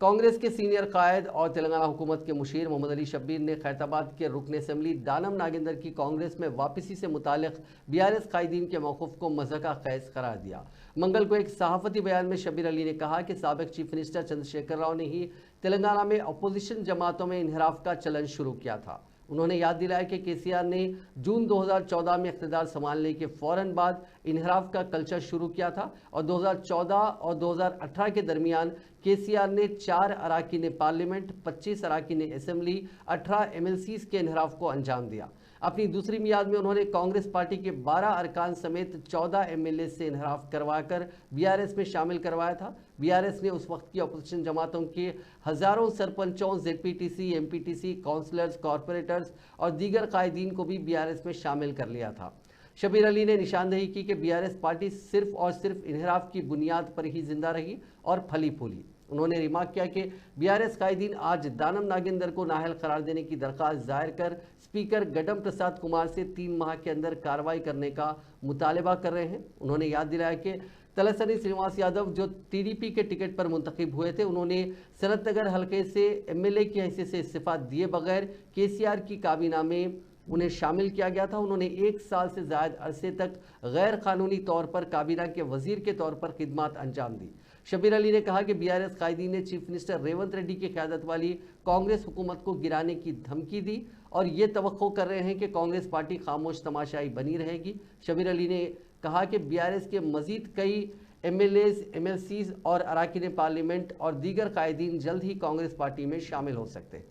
कांग्रेस के सीनियर कायद और तेलंगाना हुकूमत के मुशीर मोहम्मद अली शब्बीर ने खैरताबाद के रुकन असम्बली दानम नागेंद्र की कांग्रेस में वापसी से मुतालिक बीआरएस कायदीन के मौक़िफ़ को मज़ाक़ ख़ैज़ करार दिया। मंगल को एक सहाफ़ती बयान में शब्बीर अली ने कहा कि साबिक़ चीफ मिनिस्टर चंद्रशेखर राव ने ही तेलंगाना में अपोजिशन जमातों में इन्हिराफ का चलन शुरू किया था। उन्होंने याद दिलाया कि केसीआर ने जून 2014 में इक़्तिदार संभालने के फ़ौरन बाद इन्हिराफ का कल्चर शुरू किया था और 2014 और 2018 के दरमियान केसीआर ने 4 अराकीन पार्लियामेंट, 25 अराकीन असेंबली, 18 एमएलसीज़ के इन्हिराफ को अंजाम दिया। अपनी दूसरी मियाद में उन्होंने कांग्रेस पार्टी के 12 अरकान समेत 14 एमएलए से इन्हिराफ करवाकर बीआरएस में शामिल करवाया था। बीआरएस ने उस वक्त की अपोजिशन जमातों के हज़ारों सरपंचों, जेडपीटीसी, एमपीटीसी, काउंसलर्स, कॉरपोरेटर्स और दीगर कायदीन को भी बीआरएस में शामिल कर लिया था। शब्बीर अली ने निशानदेही की कि बीआरएस पार्टी सिर्फ और सिर्फ इन्हिराफ की बुनियाद पर ही जिंदा रही और फली फूली। उन्होंने रिमार्क किया कि बीआरएस कायदीन आज दानम नागेंद्र को नाअहल करार देने की दरख्वास्त जाहिर कर स्पीकर गडम प्रसाद कुमार से 3 माह के अंदर कार्रवाई करने का मुतालबा कर रहे हैं। उन्होंने याद दिलाया कि तलसानी श्रीनिवास यादव जो टीडीपी के टिकट पर मुंतखब हुए थे, उन्होंने सनत नगर हल्के से एमएलए की हैसियत से इस्तीफा दिए बगैर केसीआर की काबीना में उन्हें शामिल किया गया था। उन्होंने 1 साल से ज़्यादा अरसे तक गैर कानूनी तौर पर काबीना के वजीर के तौर पर खिदमत अंजाम दी। शब्बीर अली ने कहा कि बीआरएस कायदीन ने चीफ मिनिस्टर रेवंत रेड्डी की क़यादत वाली कांग्रेस हुकूमत को गिराने की धमकी दी और ये तवक्को कर रहे हैं कि कांग्रेस पार्टी खामोश तमाशाई बनी रहेगी। शब्बीर अली ने कहा कि बीआरएस के मज़ीद कई एमएलएज़, एमएलसीज़ और अराकीन पार्लियामेंट और दीगर कायदीन जल्द ही कांग्रेस पार्टी में शामिल हो सकते हैं।